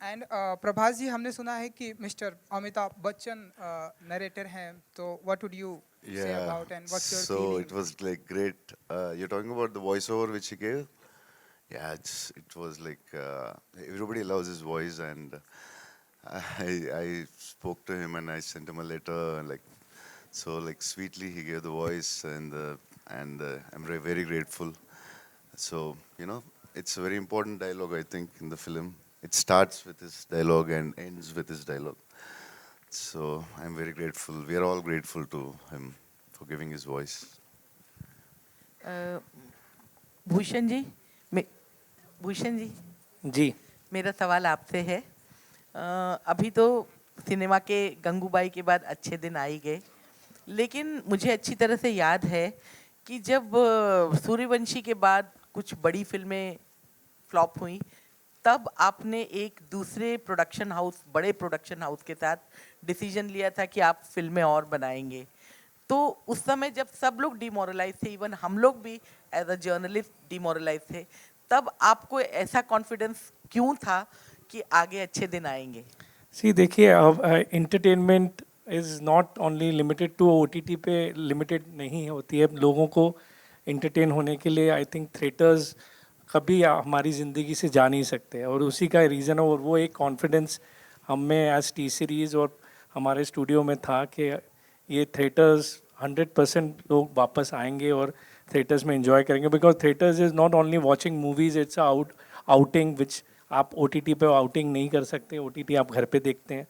And Prabhas जी, हमने सुना है कि मिस्टर अमिताभ बच्चन नरेटर हैं, तो व्हाट वुड यू से Yeah, about and what's your so it feeling? was like great. You're talking about the voiceover which he gave? Yeah, it was like everybody loves his voice, and I spoke to him and I sent him a letter, and like so like sweetly he gave the voice, and I'm very grateful. So it's a very important dialogue I think in the film. It starts with his dialogue and ends with his dialogue. So I'm very grateful. We are all grateful to him for giving his voice. अ, भूषण जी मे भूषण जी, जी। मेरा सवाल आपसे है। अभी तो cinema के गंगूबाई के बाद अच्छे दिन आ ही गए, लेकिन मुझे अच्छी तरह से याद है कि जब सूर्यवंशी के बाद कुछ बड़ी फिल्में फ्लॉप हुई, तब आपने एक दूसरे प्रोडक्शन हाउस, बड़े प्रोडक्शन हाउस के साथ डिसीजन लिया था कि आप फिल्में और बनाएंगे। तो उस समय जब सब लोग डिमोरलाइज थे, इवन हम लोग भी एज अ जर्नलिस्ट डिमोरलाइज थे, तब आपको ऐसा कॉन्फिडेंस क्यों था कि आगे अच्छे दिन आएंगे? सी देखिए, अब entertainment is not only limited to OTT पे लिमिटेड नहीं होती है। लोगों को एंटरटेन होने के लिए आई थिंक थिएटर्स कभी हमारी ज़िंदगी से जा नहीं सकते, और उसी का रीज़न है, और वो एक कॉन्फिडेंस हम में एज टी सीरीज़ और हमारे स्टूडियो में था कि ये थिएटर्स 100% लोग वापस आएंगे और थिएटर्स में एंजॉय करेंगे, because theatres is not only watching movies, it's outing which आप ओटीटी पे आउटिंग नहीं कर सकते। ओटीटी आप घर पे देखते हैं,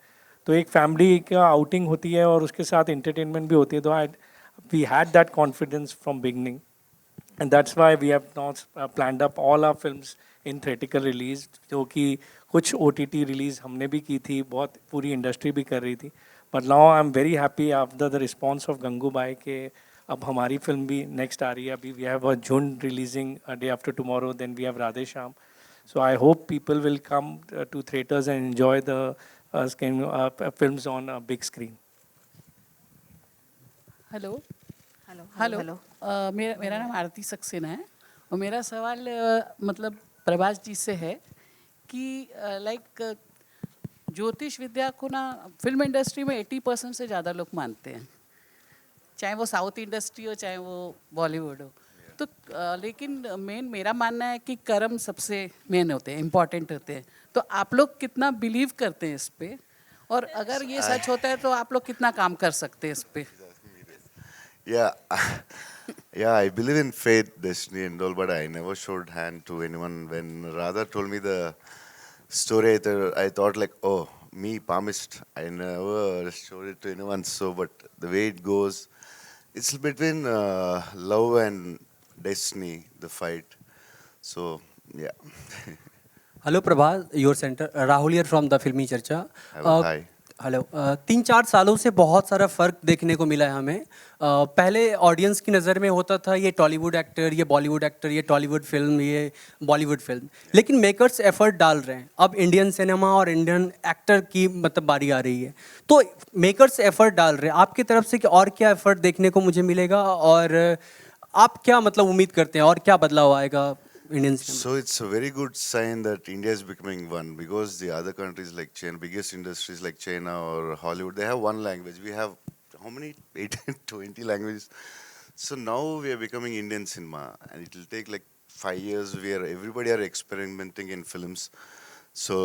तो एक फैमिली का आउटिंग होती है और उसके साथ एंटरटेनमेंट भी होती है। तो we had that confidence from beginning, and that's why we have not planned up all our films in theatrical release, जो कि कुछ OTT release हमने भी की थी, बहुत पूरी इंडस्ट्री भी कर रही थी। But now I'm very happy after the response of Gangubai के अब हमारी फिल्म भी नेक्स्ट आ रही है। अभी we have a झुंड releasing a day after tomorrow, then we have Radhe Shyam. So I hope people will come to theaters and enjoy the films on a big screen. Hello hello hello hello. मेरा नाम आरती सक्सेना है, और मेरा सवाल मतलब प्रभास जी से है कि लाइक ज्योतिष विद्या को ना फिल्म इंडस्ट्री में 80% से ज़्यादा लोग मानते हैं, चाहे वो साउथ इंडस्ट्री हो चाहे वो बॉलीवुड हो। तो लेकिन मेरा मानना है कि कर्म सबसे मेन होते हैं, इम्पॉर्टेंट होते हैं। तो आप लोग कितना बिलीव करते हैं इस पे, और अगर ये सच होता है तो आप लोग कितना काम कर सकते हैं इस पे? Yeah, yeah, I believe in fate, destiny, and all, but I never showed hand to anyone. When Radha told me the story, I thought like, oh, me, palmist. I never showed it to anyone. So, but the way it goes, it's between love and destiny, the fight. So, yeah. Hello Prabhas, your centre Rahul here from the फिल्मी चर्चा। Hello, hi. Hello. 3-4 सालों से बहुत सारा फ़र्क देखने को मिला है हमें। पहले ऑडियंस की नज़र में होता था ये टॉलीवुड एक्टर, ये बॉलीवुड एक्टर, ये टॉलीवुड फिल्म, ये बॉलीवुड फिल्म, लेकिन मेकर्स एफर्ट डाल रहे हैं। अब इंडियन सिनेमा और इंडियन एक्टर की मतलब बारी आ रही है, तो मेकर्स एफर्ट डाल रहे हैं। आपकी तरफ से कि और क्या एफर्ट देखने को मुझे मिलेगा, और आप क्या मतलब उम्मीद करते हैं और क्या बदलाव आएगा Indian cinema? So it's a very good sign that India is becoming one, because the other countries like China, biggest industries like China or Hollywood, they have one language. We have how many? 18, 20 languages. So now we are becoming Indian cinema, and it will take like 5 years where everybody are experimenting in films. So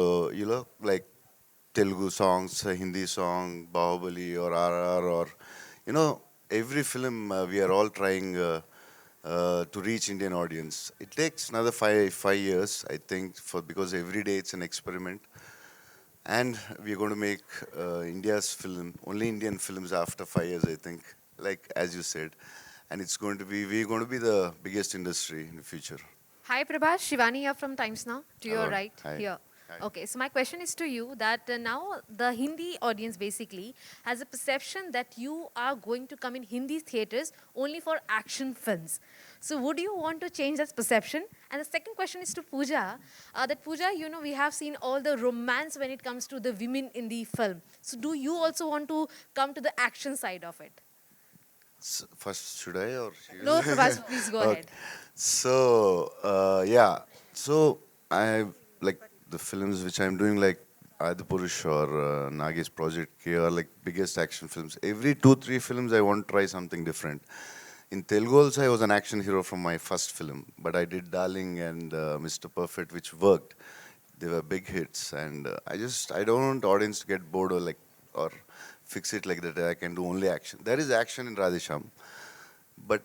like Telugu songs, Hindi song, Bahubali or RR, or you know every film we are all trying. To reach Indian audience. It takes another five years, I think, because every day it's an experiment, and we're going to make India's film, only Indian films after 5 years, I think, like as you said, and we're going to be the biggest industry in the future. Hi Prabhas, Shivani here from Times Now. To your Hello. right Hi. here. Hi. Okay, so my question is to you that now the Hindi audience basically has a perception that you are going to come in Hindi theatres only for action films. So would you want to change that perception? And the second question is to Pooja, that Pooja, we have seen all the romance when it comes to the women in the film. So do you also want to come to the action side of it? First, should I or you? No, Prabhas, please go Okay. ahead. So yeah, so I like the films which I'm doing. Like Adipurush or Nagesh Project K are like biggest action films. Every 2-3 films I want to try something different. In Telugu also I was an action hero from my first film, but I did Darling and Mr. Perfect, which worked. They were big hits, and I don't want audience to get bored or fix it like that. I can do only action. There is action in Radhe Shyam, but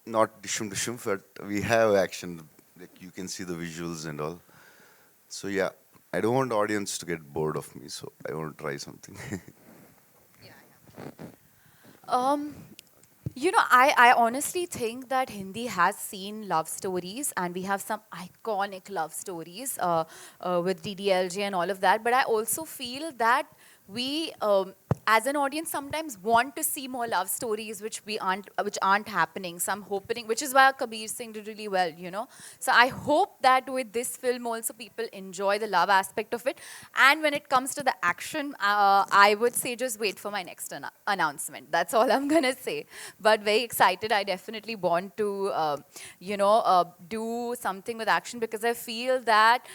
not dishum dishum. But we have action. Like you can see the visuals and all. So yeah, I don't want audience to get bored of me. So I want to try something. Um, I honestly think that Hindi has seen love stories, and we have some iconic love stories with DDLJ and all of that. But I also feel that we, as an audience, sometimes want to see more love stories which aren't happening. So I'm hoping, which is why Kabir Singh did really well. So I hope that with this film also people enjoy the love aspect of it. And when it comes to the action, I would say just wait for my next announcement. That's all I'm gonna say. But very excited. I definitely want to, do something with action, because I feel that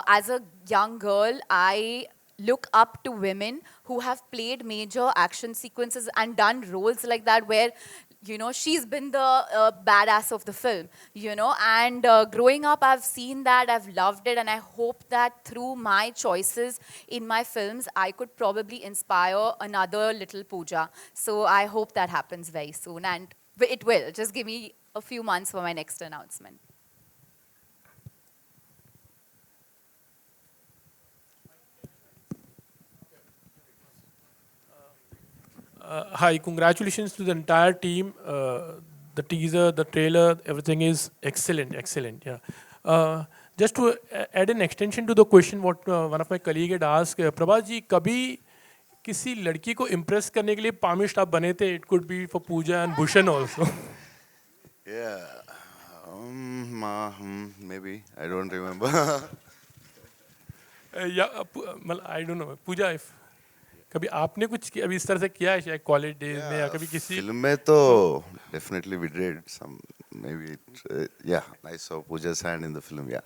as a young girl, I look up to women who have played major action sequences and done roles like that, where she's been the badass of the film, and growing up I've seen that, I've loved it, and I hope that through my choices in my films I could probably inspire another little Pooja. So I hope that happens very soon, and it will. Just give me a few months for my next announcement. Hi, congratulations to the entire team. The teaser, the trailer, everything is excellent, excellent. Yeah. Just to add an extension to the question, what one of my colleague had asked, Prabhas ji, कभी किसी लड़की को impress करने के लिए palmist आप बने थे? It could be for Pooja and Bhushan also. Yeah, maybe I don't remember. Yeah, I don't know. Pooja, if कभी आपने कुछ अभी इस तरह से किया है शायद कॉलेज डेज में या कभी किसी Film में तो definitely we did some, maybe yeah, I saw Pooja's hand in the film. Yeah.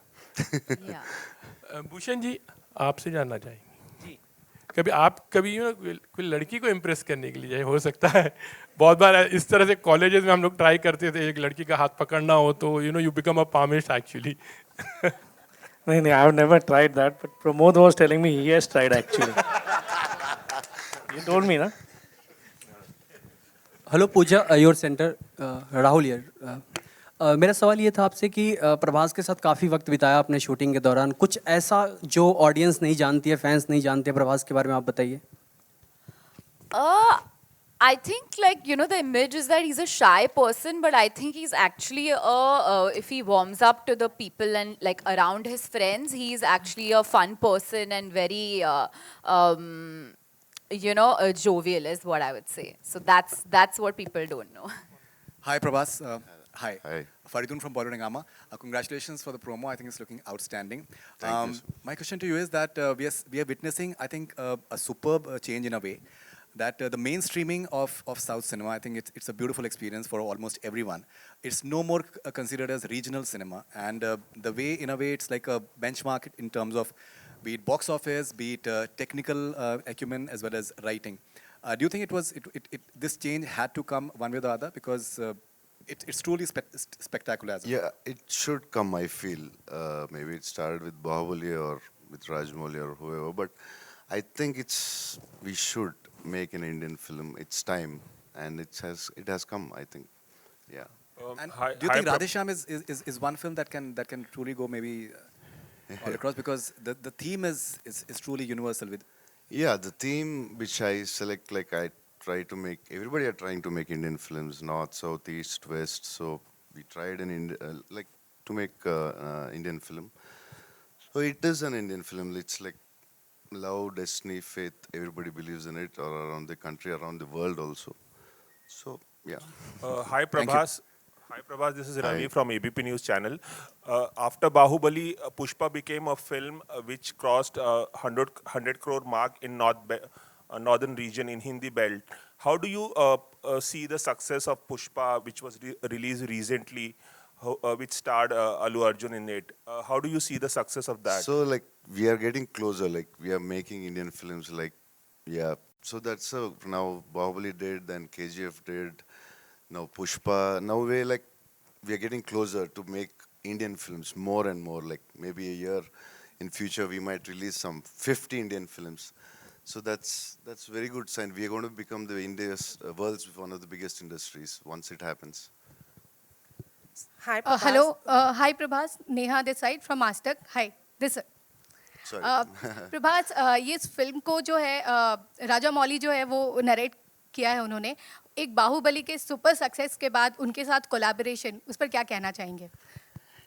Yeah. Bhushan ji आपसे जानना चाहेंगे कभी आप कभी कोई लड़की को इम्प्रेस करने के लिए हो सकता है बहुत बार इस तरह से कॉलेजेस में हम लोग ट्राई करते थे एक लड़की का हाथ पकड़ना हो तो you become a palmist actually नहीं I have never tried that but Pramod was telling me he has tried actually you told me ना hello Pooja your centre Rahul here मेरा सवाल ये था आपसे कि प्रभास के साथ काफ़ी वक्त बिताया आपने शूटिंग के दौरान कुछ ऐसा जो ऑडियंस नहीं जानती है फैंस नहीं जानते प्रभास के बारे में आप बताइए I think, the image is that he's a shy person, but I think he's actually if he warms up to the people and around his friends, he's actually a fun person and very, jovial is what I would say. So that's what people don't know. Hi, Prabhas. Hi. Hi. Faridun from Bollywood Hangama. Congratulations for the promo. I think it's looking outstanding. Thank you, sir. My question to you is that we are witnessing, I think, a superb change in a way. That the mainstreaming of South cinema, I think it's a beautiful experience for almost everyone. It's no more considered as regional cinema. And the way, in a way, it's like a benchmark in terms of be it box office, be it technical acumen, as well as writing. Do you think this change had to come one way or the other? Because it's truly spectacular. Yeah, it should come, I feel. Maybe it started with Bahubali or with Rajmouli or whoever, but I think we should make an Indian film. It's time, and it has come, I think. Yeah. And do you think Radhe Shyam is one film that can truly go maybe all across, because the theme is truly universal with. Yeah, the theme which I select, I try to make. Everybody are trying to make Indian films, north, south, east, west. So we tried to make Indian film. So it is an Indian film. It's like love, destiny, faith. Everybody believes in it, or around the country, around the world also. So yeah. Hi Prabhas. Hi Prabhas, this is Ravi Hi. from ABP News Channel. After Bahubali, Pushpa became a film which crossed 100 crore mark in northern region in Hindi belt. How do you see the success of Pushpa, which was released recently? which starred Allu Arjun in it. How do you see the success of that? So like we are getting closer. Like we are making Indian films. Like yeah. So that's now Bahubali did, then KGF did, now Pushpa. Now we are getting closer to make Indian films more and more. Like maybe a year in future we might release some 50 Indian films. So that's very good sign. We are going to become the India's world's one of the biggest industries once it happens. Hi, Prabhas. Hello. Hi, Prabhas. Neha this side from Mastak. Hi. This side. Sorry. Prabhas ये इस film को जो है राजा मौली जो है वो narrate किया है उन्होंने एक बाहुबली के सुपर सक्सेस के बाद उनके साथ कोलैबोरेशन उस पर क्या कहना चाहेंगे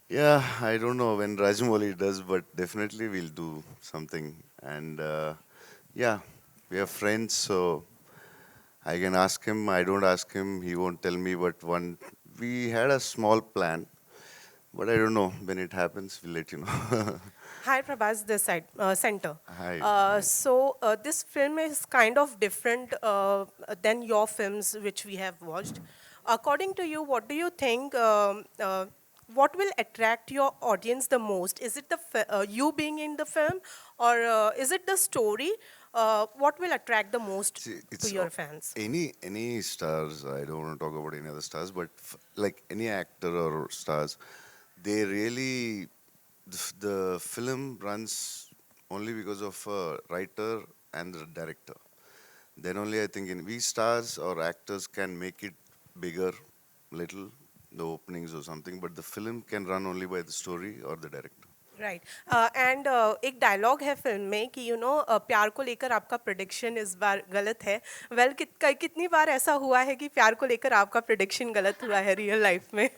Yeah, I don't know when Rajamouli does, but definitely we'll do something. And yeah, we are friends, so I can ask him. I don't ask him, he won't tell me. But we had a small plan, but I don't know when it happens. We'll let you know. Hi, Prabhas, this side, center. Hi. So this film is kind of different than your films which we have watched. According to you, what do you think? What will attract your audience the most? Is it you being in the film, or is it the story? What will attract the most See, to your fans? Any stars, I don't want to talk about any other stars, but like any actor or stars, they really, the film runs only because of a writer and the director. Then only I think we stars or actors can make it bigger, little, the openings or something, but the film can run only by the story or the director. Right. And एक dialogue है film में कि प्यार को लेकर आपका prediction इस बार गलत है. वेल कितनी बार ऐसा हुआ है कि प्यार को लेकर आपका प्रेडिक्शन गलत हुआ है रियल लाइफ में?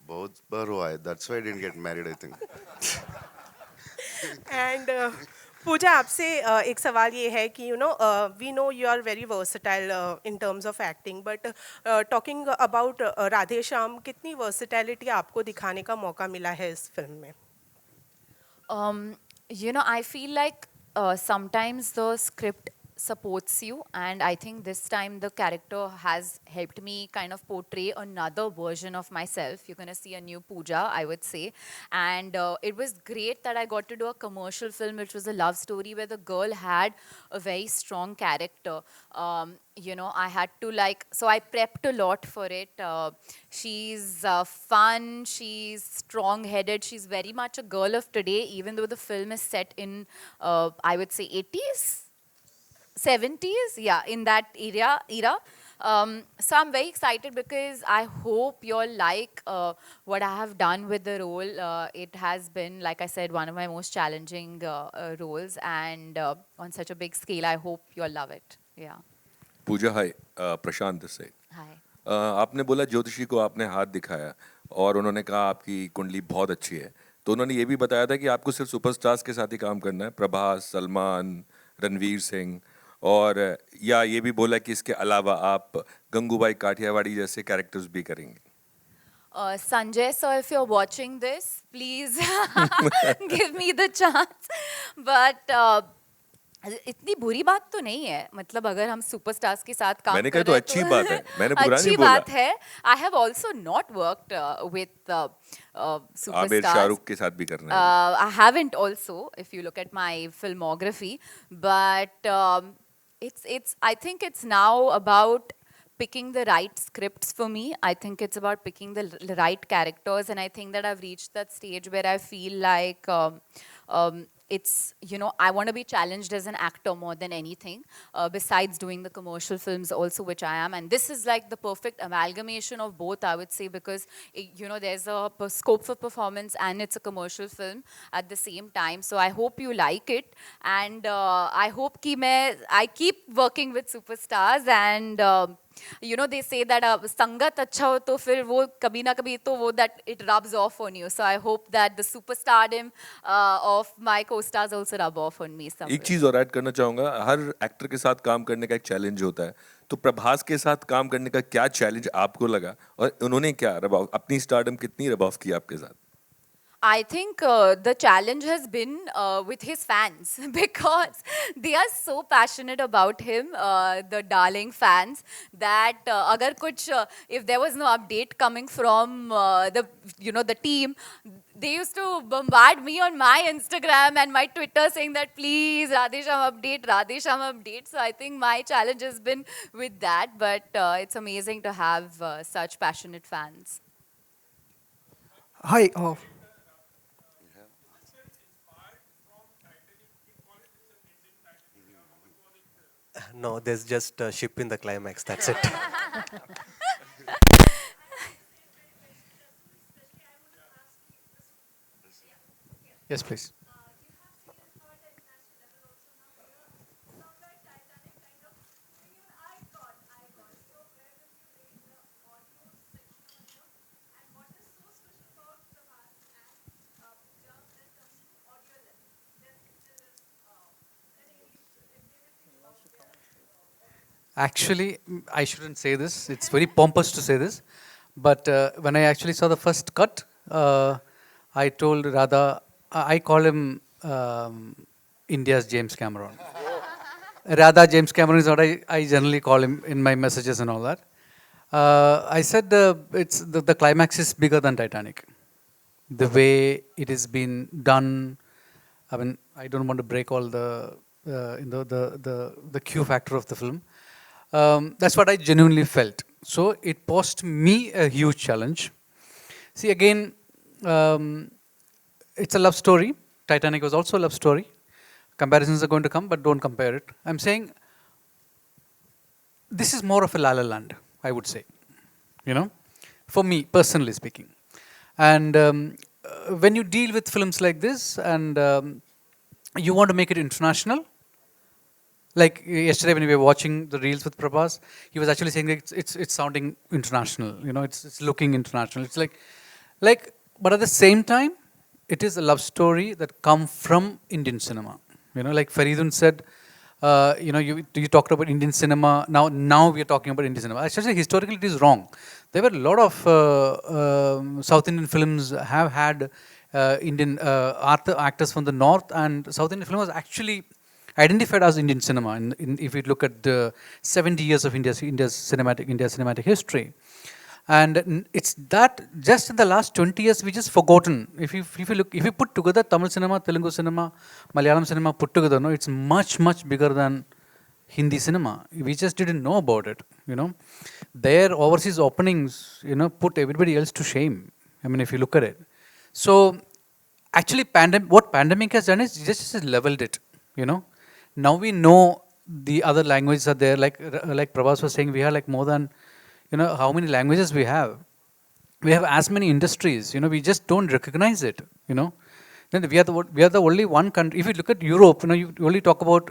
बहुत बार हुआ है. That's why I didn't get married, I think. And पूजा आपसे एक सवाल ये है कि we know you are very versatile in terms of acting, but talking about Radhe Shyam, कितनी versatility आपको दिखाने का मौका मिला है इस फिल्म में? I feel like sometimes the script supports you, and I think this time the character has helped me kind of portray another version of myself. You're going to see a new Pooja, I would say. And it was great that I got to do a commercial film, which was a love story where the girl had a very strong character. I had to so I prepped a lot for it. She's fun, she's strong-headed, she's very much a girl of today, even though the film is set in, I would say, 80s? 70s, yeah, in that era. So I'm very excited because I hope you all like what I have done with the role. It has been, like I said, one of my most challenging roles, and on such a big scale, I hope you all love it. Yeah. Pooja, hi. Prashant this side. Hi. आपने बोला ज्योतिषी को आपने हाथ दिखाया और उन्होंने कहा आपकी कुंडली बहुत अच्छी है, तो उन्होंने ये भी बताया था कि आपको सिर्फ सुपरस्टार्स के साथ ही काम करना है, प्रभास, सलमान, रणवीर सिंह, और या ये भी बोला कि इसके अलावा आप गंगूबाई काठियावाड़ी जैसे कैरेक्टर्स भी करेंगे. Sanjay sir, if you're watching this, please give me the chance. But इतनी बुरी बात तो नहीं है, मतलब अगर हम सुपरस्टार्स के साथ काम मैंने कहा तो अच्छी बात है, मैंने बुरा नहीं बोला. अच्छी बात है. I have also not worked with superstars. Aamir Shahrukh के साथ भी करना है. I haven't also, if you look at my filmography, but I think it's now about picking the right scripts for me. I think it's about picking the right characters, and I think that I've reached that stage where I feel like it's, I want to be challenged as an actor more than anything, besides doing the commercial films also, which I am. And this is like the perfect amalgamation of both, I would say, because, there's a scope for performance and it's a commercial film at the same time. So I hope you like it. And I hope I keep working with superstars, and they say that sangat acha ho to fir wo kabhi na kabhi to wo that it rubs off on you. So I hope that the superstardom of my co-stars also rub off on me somewhere. एक चीज और add करना चाहूँगा, हर actor के साथ काम करने का एक चैलेंज होता है, तो प्रभास के साथ काम करने का क्या चैलेंज आपको लगा और उन्होंने क्या अपनी स्टारडम कितनी रब ऑफ की आपके साथ? I think the challenge has been with his fans because they are so passionate about him, the darling fans, that agar kuch, if there was no update coming from the team, they used to bombard me on my Instagram and my Twitter saying that please Radhe Shyam update, Radhe Shyam update. So I think my challenge has been with that, but it's amazing to have such passionate fans. Hi. No, there's just a ship in the climax. That's it. Yes, please. Actually, I shouldn't say this. It's very pompous to say this. But when I actually saw the first cut, I told Radha, I call him India's James Cameron. Radha James Cameron is what I generally call him in my messages and all that. I said it's the climax is bigger than Titanic. The way it has been done, I mean, I don't want to break all the Q factor of the film. That's what I genuinely felt. So it posed me a huge challenge. See, again, it's a love story. Titanic was also a love story. Comparisons are going to come, but don't compare it. I'm saying this is more of a La La Land, I would say, for me, personally speaking. And when you deal with films like this and you want to make it international, like yesterday when we were watching the reels with Prabhas, he was actually saying that it's sounding international, it's looking international. It's like, but at the same time, it is a love story that come from Indian cinema. Like Faridun said, you talked about Indian cinema. Now we are talking about Indian cinema. Actually, historically, it is wrong. There were a lot of South Indian films have had Indian actors from the north, and South Indian film was actually identified as Indian cinema. If you look at the 70 years of India's cinematic history, and it's that just in the last 20 years we just forgotten. If you put together Tamil cinema, Telugu cinema, Malayalam cinema put together, it's much bigger than Hindi cinema. We just didn't know about it. Their overseas openings, put everybody else to shame. I mean, if you look at it. So actually, what pandemic has done is just leveled it. Now we know the other languages are there. Like Prabhas was saying, we have like more than, how many languages we have. We have as many industries. We just don't recognize it. Then we are the only one country. If you look at Europe, you only talk about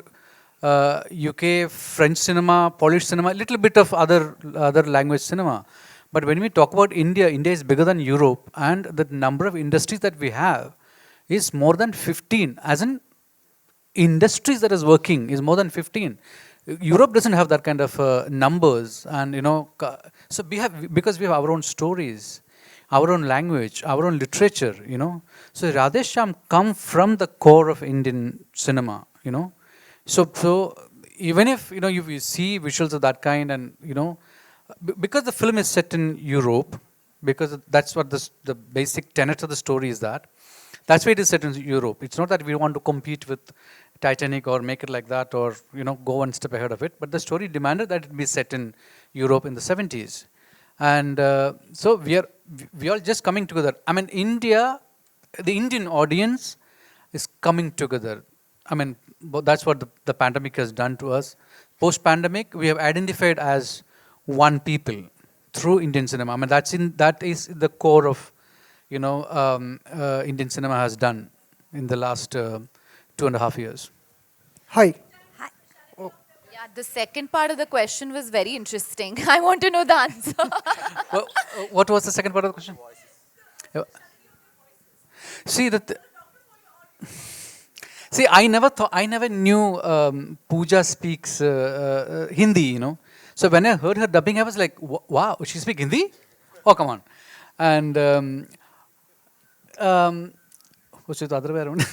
UK, French cinema, Polish cinema, a little bit of other language cinema. But when we talk about India, India is bigger than Europe, and the number of industries that we have is more than 15. As in industries that is working is more than 15. Europe doesn't have that kind of numbers, and so because we have our own stories, our own language, our own literature. So Radhe Shyam come from the core of Indian cinema. So even if you see visuals of that kind, and because the film is set in Europe, because that's what the basic tenet of the story is that's why it is set in Europe. It's not that we want to compete with Titanic or make it like that, or go one step ahead of it. But the story demanded that it be set in Europe in the 70s, and so we are just coming together. I mean, the Indian audience is coming together. I mean, that's what the pandemic has done to us. Post-pandemic, we have identified as one people through Indian cinema. I mean, that is the core of Indian cinema has done in the last 2.5 years. Hi. Yeah, the second part of the question was very interesting. I want to know the answer. What was the second part of the question? See, I never knew Pooja speaks Hindi, So when I heard her dubbing, I was like, wow, she speaks Hindi? Oh, come on. And Was it the other way around?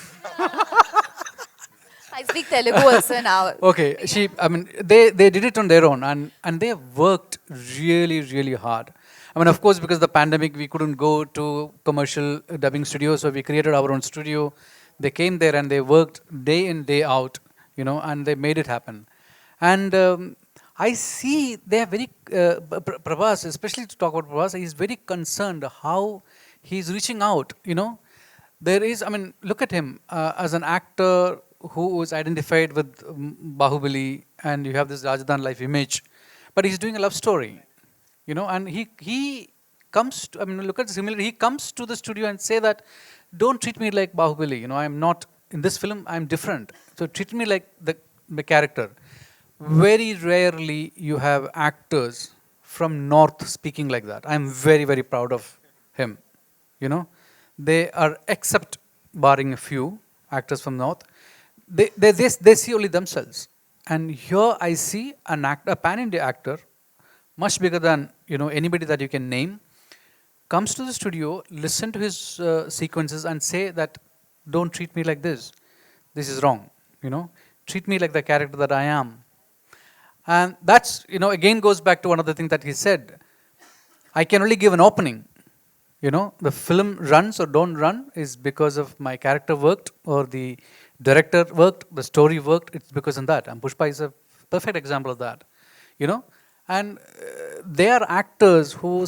I speak Telugu also now. Okay, I mean, they did it on their own, and they have worked really, really hard. I mean, of course, because of the pandemic, we couldn't go to commercial dubbing studios, so we created our own studio. They came there and they worked day in, day out, and they made it happen. And I see they are very, Prabhas, especially to talk about Prabhas, he's very concerned how he's reaching out, There is, I mean, look at him as an actor who was identified with Bahubali, and you have this Rajadan life image, but he's doing a love story, and he comes to, I mean, look at the similarity, he comes to the studio and say that, don't treat me like Bahubali, I'm not, in this film, I'm different, so treat me like the character. Very rarely you have actors from North speaking like that. I'm very, very proud of him, They are, except barring a few actors from North, they see only themselves. And here I see a pan-India actor, much bigger than anybody that you can name, comes to the studio, listen to his sequences and say that, don't treat me like this. This is wrong. Treat me like the character that I am. And that's, again goes back to one of the things that he said. I can only give an opening. The film runs or don't run is because of my character worked, or the director worked, the story worked. It's because of that. And Pushpa is a perfect example of that. And they are actors who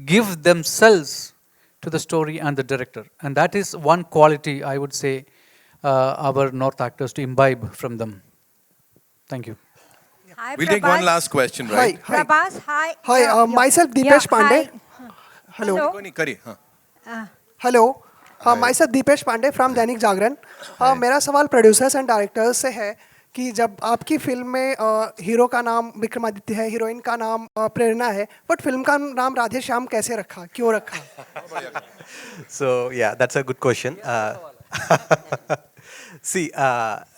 give themselves to the story and the director. And that is one quality, I would say, our North actors to imbibe from them. Thank you. Hi, We'll take one last question, right? Hi. Prabhas, hi. Hi, myself Deepesh Pandey. Hello. Hello. Myself Deepesh Pandey from Dainik Jagran. मेरा सवाल producers and directors से है कि जब आपकी film में hero का नाम विक्रमादित्य है, हीरोइन का नाम प्रेरणा है, बट फिल्म का नाम राधे श्याम कैसे रखा, क्यों रखा? So yeah, that's a good question. See,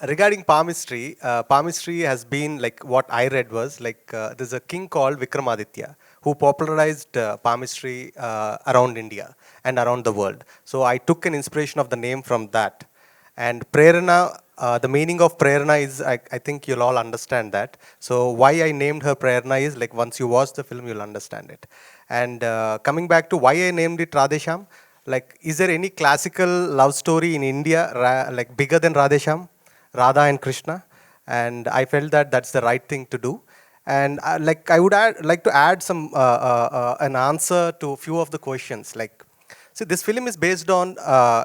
regarding palmistry, palmistry has been like, what I read was like, there's a king called Vikramaditya who popularized palmistry around India and around the world. So I took an inspiration of the name from that. And Prerana, the meaning of Prerana is, I think you'll all understand that. So why I named her Prerana is like, once you watch the film, you'll understand it. And coming back to why I named it Radhe Shyam, like, is there any classical love story in India like bigger than Radhe Shyam, Radha and Krishna? And I felt that that's the right thing to do. And like, I would like to add some an answer to a few of the questions. Like, see, this film is based on,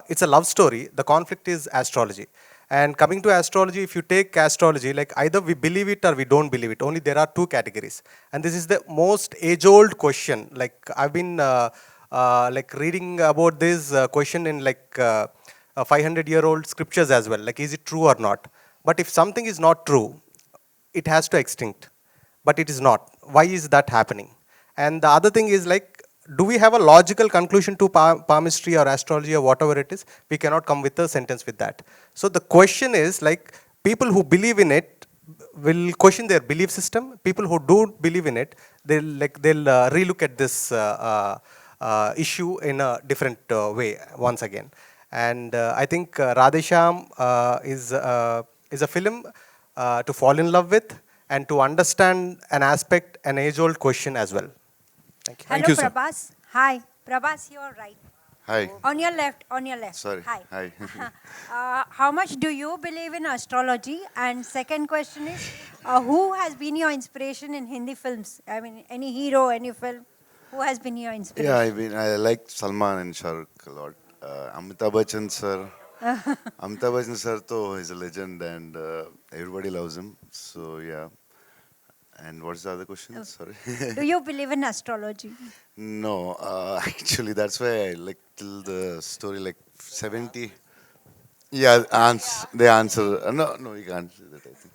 it's a love story. The conflict is astrology. And coming to astrology, if you take astrology, like either we believe it or we don't believe it. Only there are two categories. And this is the most age-old question. Like, I've been like reading about this question in like 500-year-old scriptures as well. Like, is it true or not? But if something is not true, it has to extinct. But it is not. Why is that happening? And the other thing is like, do we have a logical conclusion to palmistry or astrology or whatever it is? We cannot come with a sentence with that. So the question is like, people who believe in it will question their belief system. People who don't believe in it, they'll relook at this issue in a different way once again. And I think Radhe Shyam is a film to fall in love with and to understand an aspect, an age-old question as well. Thank you. Hello, Thank you, sir. Prabhas. Hi. Prabhas, you're right. Hi. On your left, on your left. Sorry. Hi. How much do you believe in astrology? And second question is, who has been your inspiration in Hindi films? I mean, any hero, any film? Who has been your inspiration? Yeah, I like Salman and Shah Rukh a lot. Amitabh Bachchan sir. Amitabh Bachchan sir is a legend and everybody loves him. So yeah. And what's the other question? Sorry. Do you believe in astrology? No, actually that's why I like till the story like 70. Yeah, they answer. No, you can't say that, I think.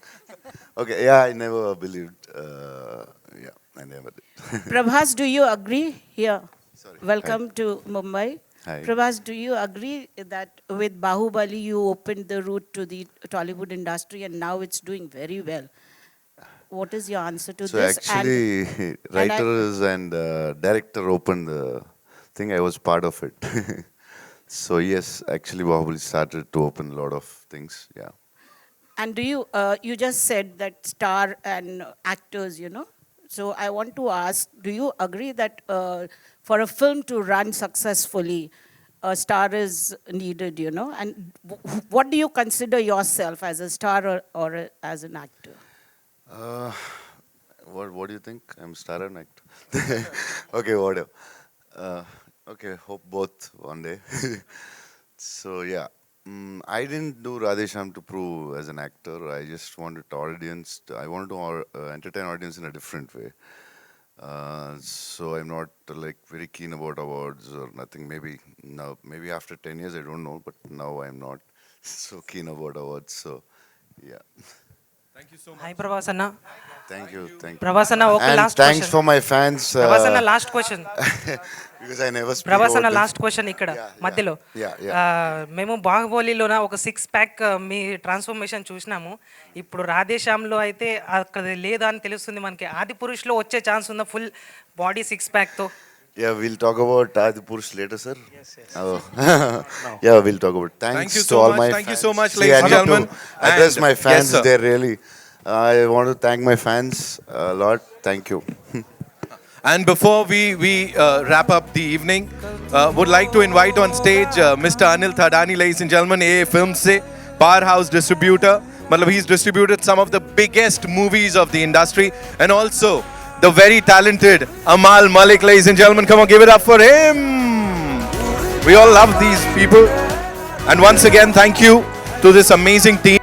Okay, yeah, I never believed. Yeah, I never did. Prabhas, do you agree here? Sorry. Welcome to Mumbai. Hi. Prabhas, do you agree that with Bahubali you opened the route to the Tollywood industry and now it's doing very well? What is your answer to so this? actually, writers and director opened the thing. I was part of it. So yes, actually Bahubali started to open a lot of things. Yeah. And do you, you just said that star and actors, you know. So I want to ask, do you agree that for a film to run successfully, a star is needed, you know? And what do you consider yourself, as a star or as an actor? What do you think? I'm a star and actor. Okay, whatever. Okay, hope both one day. So yeah, I didn't do Radhe Shyam to prove as an actor. I just wanted I wanted to entertain audience in a different way. So I'm not like very keen about awards or nothing. Maybe now, maybe after 10 years, I don't know. But now I'm not so keen about awards. So yeah. Thank you so much. Hi Prabhas Anna. Thank you. Prabhas Anna, okay, and last thanks question. for my fans. Prabhas Anna, last question. Because I never speak Prabhas Anna, about last question ఇక్కడ మధ్యలో మేము బాహుబలిలోన ఒక 6-pack మీ transformation చూసినాము. ఇప్పుడు రాధేశ్యామ్లో అయితే అక్కడ లేదా అని తెలుస్తుంది మనకి. ఆది పురుష్లో వచ్చే ఛాన్స్ ఉందా ఫుల్ బాడీ 6-pack తో? Yeah, we'll talk about Adi Purush later, sir. Yes. Oh. Yeah, we'll talk about. Thanks to all my fans. Thank you so much, ladies and gentlemen. Address my fans. Yes, They're really. I want to thank my fans a lot. Thank you. And before we wrap up the evening, would like to invite on stage Mr. Anil Thadani, ladies and gentlemen, AA Films se powerhouse distributor. Matlab, he's distributed some of the biggest movies of the industry, and also the very talented Amal Malik, ladies and gentlemen. Come on, give it up for him. We all love these people. And once again, thank you to this amazing team.